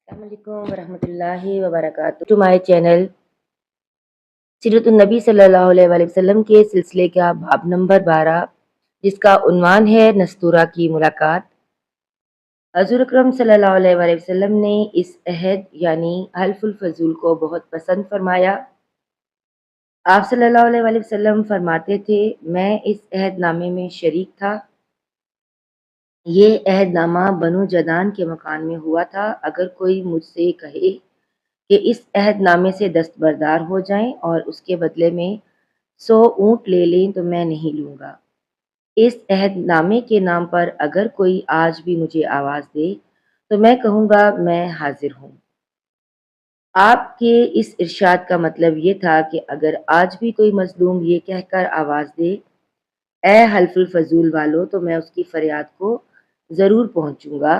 السلام علیکم ورحمۃ اللہ وبرکاتہ ٹو مائی چینل سیرت النبی صلی اللہ علیہ وآلہ وسلم کے سلسلے کا باب نمبر 12، جس کا عنوان ہے نستورہ کی ملاقات۔ حضور اکرم صلی اللہ علیہ وآلہ وسلم نے اس عہد یعنی حلف الفضول کو بہت پسند فرمایا۔ آپ صلی اللہ علیہ وآلہ وسلم فرماتے تھے، میں اس عہد نامے میں شریک تھا۔ یہ عہد نامہ بنو جدان کے مکان میں ہوا تھا۔ اگر کوئی مجھ سے کہے کہ اس عہد نامے سے دستبردار ہو جائیں اور اس کے بدلے میں 100 اونٹ لے لیں تو میں نہیں لوں گا۔ اس عہد نامے کے نام پر اگر کوئی آج بھی مجھے آواز دے تو میں کہوں گا میں حاضر ہوں۔ آپ کے اس ارشاد کا مطلب یہ تھا کہ اگر آج بھی کوئی مظلوم یہ کہہ کر آواز دے، اے حلف الفضول والو، تو میں اس کی فریاد کو ضرور پہنچوں گا،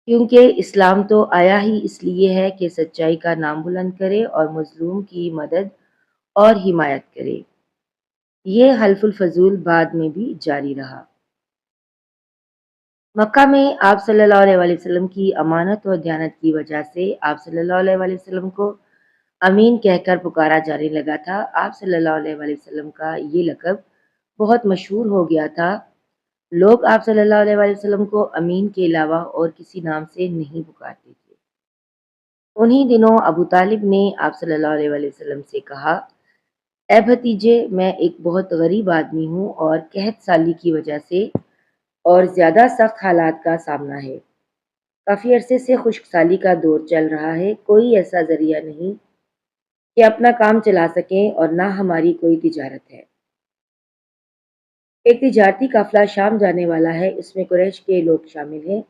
کیونکہ اسلام تو آیا ہی اس لیے ہے کہ سچائی کا نام بلند کرے اور مظلوم کی مدد اور حمایت کرے۔ یہ حلف الفضول بعد میں بھی جاری رہا۔ مکہ میں آپ صلی اللہ علیہ وآلہ وسلم کی امانت اور دیانت کی وجہ سے آپ صلی اللہ علیہ وآلہ وسلم کو امین کہہ کر پکارا جانے لگا تھا۔ آپ صلی اللہ علیہ وآلہ وسلم کا یہ لقب بہت مشہور ہو گیا تھا۔ لوگ آپ صلی اللہ علیہ وآلہ وسلم کو امین کے علاوہ اور کسی نام سے نہیں پکارتے تھے۔ انہی دنوں ابو طالب نے آپ صلی اللہ علیہ وآلہ وسلم سے کہا، اے بھتیجے، میں ایک بہت غریب آدمی ہوں اور قحط سالی کی وجہ سے اور زیادہ سخت حالات کا سامنا ہے۔ کافی عرصے سے خشک سالی کا دور چل رہا ہے۔ کوئی ایسا ذریعہ نہیں کہ اپنا کام چلا سکیں اور نہ ہماری کوئی تجارت ہے۔ ایک تجارتی قافلہ شام جانے والا ہے، اس میں قریش کے لوگ شامل ہیں۔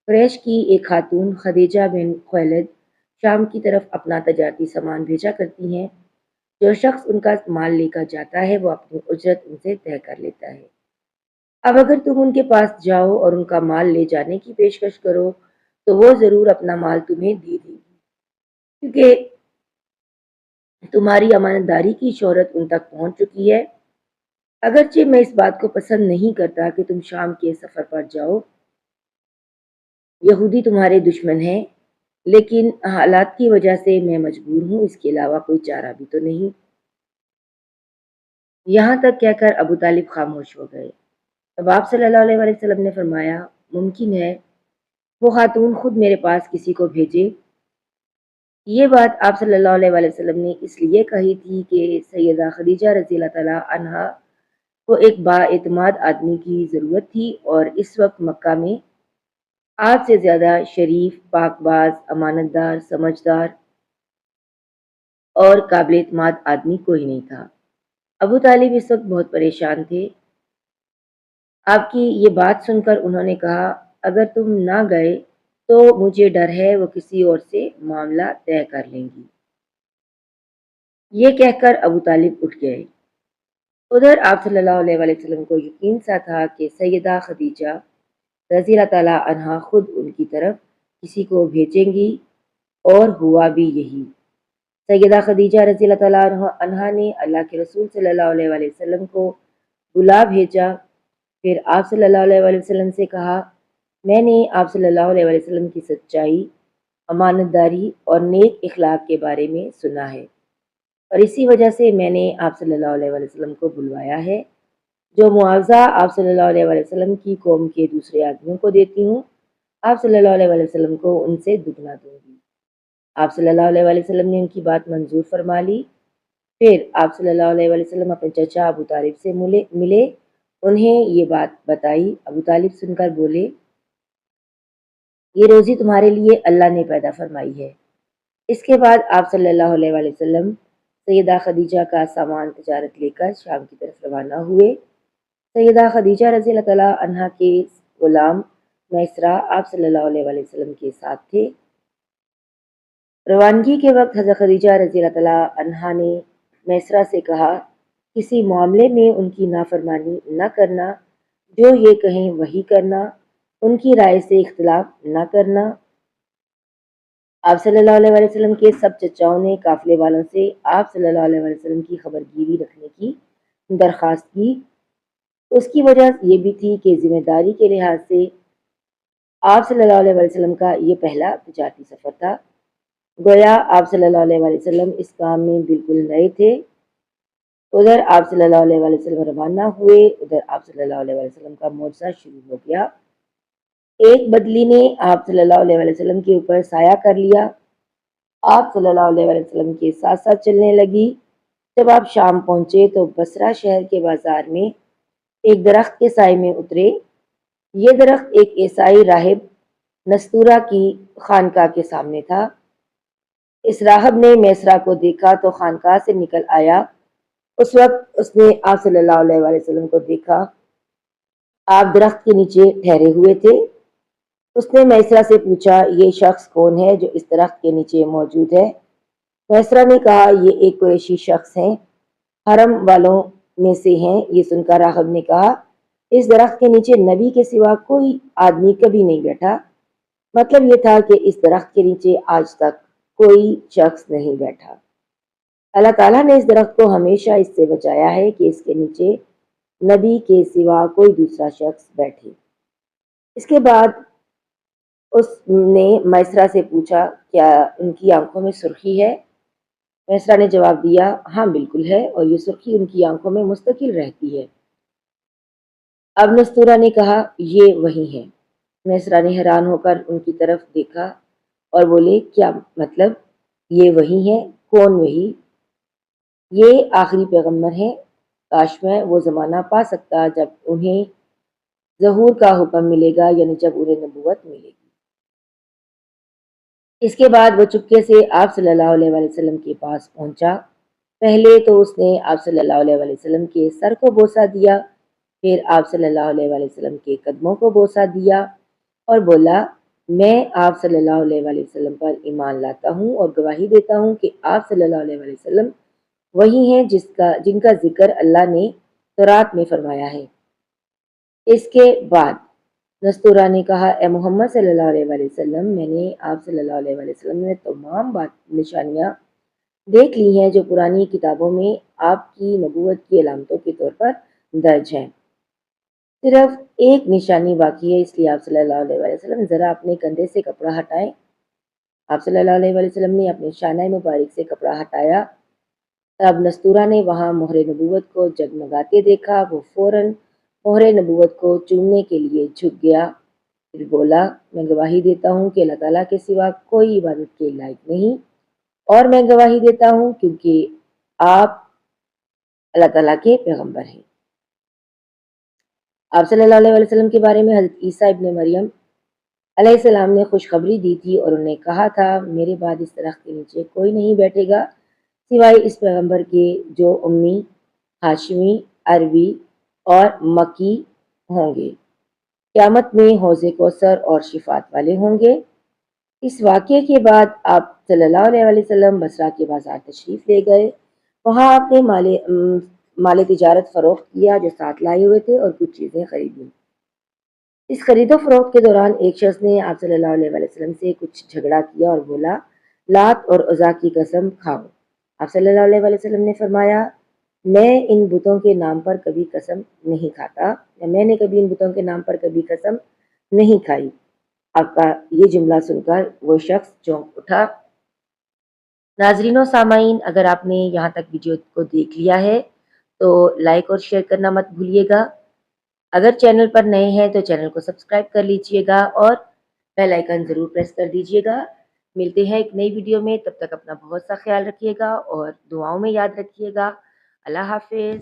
قریش کی ایک خاتون خدیجہ بن خویلد شام کی طرف اپنا تجارتی سامان بھیجا کرتی ہیں۔ جو شخص ان کا مال لے کر جاتا ہے وہ اپنی اجرت ان سے طے کر لیتا ہے۔ اب اگر تم ان کے پاس جاؤ اور ان کا مال لے جانے کی پیشکش کرو تو وہ ضرور اپنا مال تمہیں دے دے گی، کیونکہ تمہاری امانت داری کی شہرت ان تک پہنچ چکی ہے۔ اگرچہ میں اس بات کو پسند نہیں کرتا کہ تم شام کے سفر پر جاؤ، یہودی تمہارے دشمن ہیں، لیکن حالات کی وجہ سے میں مجبور ہوں، اس کے علاوہ کوئی چارہ بھی تو نہیں۔ یہاں تک کہہ کر ابو طالب خاموش ہو گئے۔ تب آپ صلی اللہ علیہ وآلہ وسلم نے فرمایا، ممکن ہے وہ خاتون خود میرے پاس کسی کو بھیجے۔ یہ بات آپ صلی اللہ علیہ وآلہ وسلم نے اس لیے کہی تھی کہ سیدہ خدیجہ رضی اللہ تعالیٰ عنہا کو ایک با اعتماد آدمی کی ضرورت تھی، اور اس وقت مکہ میں آپ سے زیادہ شریف، پاک باز، امانت دار، سمجھدار اور قابل اعتماد آدمی کوئی نہیں تھا۔ ابو طالب اس وقت بہت پریشان تھے۔ آپ کی یہ بات سن کر انہوں نے کہا، اگر تم نہ گئے تو مجھے ڈر ہے وہ کسی اور سے معاملہ طے کر لیں گی۔ یہ کہہ کر ابو طالب اٹھ گئے۔ ادھر آپ صلی اللہ علیہ وآلہ وسلم کو یقین سا تھا کہ سیدہ خدیجہ رضی اللہ تعالیٰ عنہا خود ان کی طرف کسی کو بھیجیں گی، اور ہوا بھی یہی۔ سیدہ خدیجہ رضی اللہ تعالیٰ عنہا نے اللہ کے رسول صلی اللہ علیہ وآلہ وسلم کو بلا بھیجا۔ پھر آپ صلی اللہ علیہ وآلہ وسلم سے کہا، میں نے آپ صلی اللہ علیہ وآلہ وسلم کی سچائی، امانت داری اور نیک اخلاق کے بارے میں سنا ہے، اور اسی وجہ سے میں نے آپ صلی اللہ علیہ وآلہ وسلم کو بلوایا ہے۔ جو معاوضہ آپ صلی اللہ علیہ وآلہ وسلم کی قوم کے دوسرے آدمیوں کو دیتی ہوں، آپ صلی اللہ علیہ وآلہ وسلم کو ان سے دگنا دوں گی۔ آپ صلی اللہ علیہ وآلہ وسلم نے ان کی بات منظور فرما لی۔ پھر آپ صلی اللہ علیہ وآلہ وسلم اپنے چچا ابو طالب سے ملے، انہیں یہ بات بتائی۔ ابو طالب سن کر بولے، یہ روزی تمہارے لیے اللہ نے پیدا فرمائی ہے۔ اس کے بعد آپ صلی اللہ علیہ وآلہ وسلم سیدہ خدیجہ کا سامان تجارت لے کر شام کی طرف روانہ ہوئے۔ سیدہ خدیجہ رضی اللہ تعالیٰ عنہا کے غلام میسرہ آپ صلی اللہ علیہ وآلہ وسلم کے ساتھ تھے۔ روانگی کے وقت حضرت خدیجہ رضی اللہ تعالیٰ عنہا نے میسرہ سے کہا، کسی معاملے میں ان کی نافرمانی نہ کرنا، جو یہ کہیں وہی کرنا، ان کی رائے سے اختلاف نہ کرنا۔ آپ صلی اللہ علیہ وآلہ وسلم کے سب چچاؤں نے قافلے والوں سے آپ صلی اللہ علیہ وآلہ وسلم کی خبر گیری رکھنے کی درخواست کی۔ اس کی وجہ یہ بھی تھی کہ ذمہ داری کے لحاظ سے آپ صلی اللہ علیہ وسلم کا یہ پہلا تجارتی سفر تھا۔ گویا آپ صلی اللہ علیہ وسلم اس کام میں بالکل نئے تھے۔ ادھر آپ صلی اللہ علیہ وسلم روانہ ہوئے، ادھر آپ صلی اللہ علیہ وسلم کا معجزہ شروع ہو گیا۔ ایک بدلی نے آپ صلی اللہ علیہ وسلم کے اوپر سایہ کر لیا، آپ صلی اللہ علیہ وسلم کے ساتھ ساتھ چلنے لگی۔ جب آپ شام پہنچے تو بصرہ شہر کے بازار میں ایک درخت کے سائے میں اترے۔ یہ درخت ایک عیسائی راہب نستورہ کی خانقاہ کے سامنے تھا۔ اس راہب نے میسرہ کو دیکھا تو خانقاہ سے نکل آیا۔ اس وقت اس نے آپ صلی اللہ علیہ وسلم کو دیکھا، آپ درخت کے نیچے ٹھہرے ہوئے تھے۔ اس نے میسرہ سے پوچھا، یہ شخص کون ہے جو اس درخت کے نیچے موجود ہے؟ میسرہ نے کہا، یہ ایک قریشی شخص ہیں، حرم والوں میں سے ہیں۔ یہ سن کر راہب نے کہا، اس درخت کے نیچے نبی کے سوا کوئی آدمی کبھی نہیں بیٹھا۔ مطلب یہ تھا کہ اس درخت کے نیچے آج تک کوئی شخص نہیں بیٹھا۔ اللہ تعالیٰ نے اس درخت کو ہمیشہ اس سے بچایا ہے کہ اس کے نیچے نبی کے سوا کوئی دوسرا شخص بیٹھے۔ اس کے بعد اس نے میسرہ سے پوچھا، کیا ان کی آنکھوں میں سرخی ہے؟ میسرہ نے جواب دیا، ہاں بالکل ہے، اور یہ سرخی ان کی آنکھوں میں مستقل رہتی ہے۔ اب نستورہ نے کہا، یہ وہی ہے۔ میسرہ نے حیران ہو کر ان کی طرف دیکھا اور بولے، کیا مطلب یہ وہی ہے؟ کون وہی؟ یہ آخری پیغمبر ہیں۔ کاش میں وہ زمانہ پا سکتا جب انہیں ظہور کا حکم ملے گا، یعنی جب انہیں نبوت ملے گی۔ اس کے بعد وہ چپکے سے آپ صلی اللہ علیہ وسلم کے پاس پہنچا۔ پہلے تو اس نے آپ صلی اللہ علیہ وسلم کے سر کو بوسہ دیا، پھر آپ صلی اللہ علیہ وسلم کے قدموں کو بوسہ دیا اور بولا، میں آپ صلی اللہ علیہ وسلم پر ایمان لاتا ہوں اور گواہی دیتا ہوں کہ آپ صلی اللہ علیہ وسلم وہی ہیں جن کا ذکر اللہ نے تورات میں فرمایا ہے۔ اس کے بعد نستورہ نے کہا، اے محمد صلی اللہ علیہ وسلم، میں نے آپ صلی اللہ علیہ وسلم میں تمام نشانیاں دیکھ لی ہیں جو پرانی کتابوں میں آپ کی نبوت کی علامتوں کے طور پر درج ہیں۔ صرف ایک نشانی باقی ہے، اس لیے آپ صلی اللہ علیہ وسلم ذرا اپنے کندھے سے کپڑا ہٹائیں۔ آپ صلی اللہ علیہ وسلم نے اپنے شانہ مبارک سے کپڑا ہٹایا۔ تب نستورہ نے وہاں مہر نبوت کو جگمگاتے دیکھا۔ وہ فوراً مہر نبوت کو چومنے کے لیے جھک گیا، پھر بولا، میں گواہی دیتا ہوں کہ اللہ تعالیٰ کے سوا کوئی عبادت کے لائق نہیں، اور میں گواہی دیتا ہوں کیونکہ آپ اللہ تعالیٰ کے پیغمبر ہیں۔ آپ صلی اللہ علیہ وسلم کے بارے میں حضرت عیسیٰ ابن مریم علیہ السلام نے خوشخبری دی تھی اور انہیں کہا تھا، میرے بعد اس درخت کے نیچے کوئی نہیں بیٹھے گا سوائے اس پیغمبر کے جو امی، ہاشمی، عربی اور مکی ہوں گے۔ قیامت میں حوض کوثر اور شفاعت والے ہوں گے۔ اس واقعے کے بعد آپ صلی اللہ علیہ وسلم بصرہ کے بازار تشریف لے گئے۔ وہاں آپ نے مال تجارت فروخت کیا جو ساتھ لائے ہوئے تھے اور کچھ چیزیں خریدیں۔ اس خرید و فروخت کے دوران ایک شخص نے آپ صلی اللہ علیہ وسلم سے کچھ جھگڑا کیا اور بولا، لات اور عزا کی قسم کھاؤ۔ آپ صلی اللہ علیہ وسلم نے فرمایا، میں ان بتوں کے نام پر کبھی قسم نہیں کھاتا، یا میں نے کبھی ان بتوں کے نام پر کبھی قسم نہیں کھائی۔ آپ کا یہ جملہ سن کر وہ شخص چونک اٹھا۔ ناظرین و سامعین، اگر آپ نے یہاں تک ویڈیو کو دیکھ لیا ہے تو لائک اور شیئر کرنا مت بھولیے گا۔ اگر چینل پر نئے ہیں تو چینل کو سبسکرائب کر لیجئے گا اور بیل آئیکن ضرور پریس کر دیجئے گا۔ ملتے ہیں ایک نئی ویڈیو میں، تب تک اپنا بہت سا خیال رکھیے گا اور دعاؤں میں یاد رکھیے گا۔ اللہ حافظ۔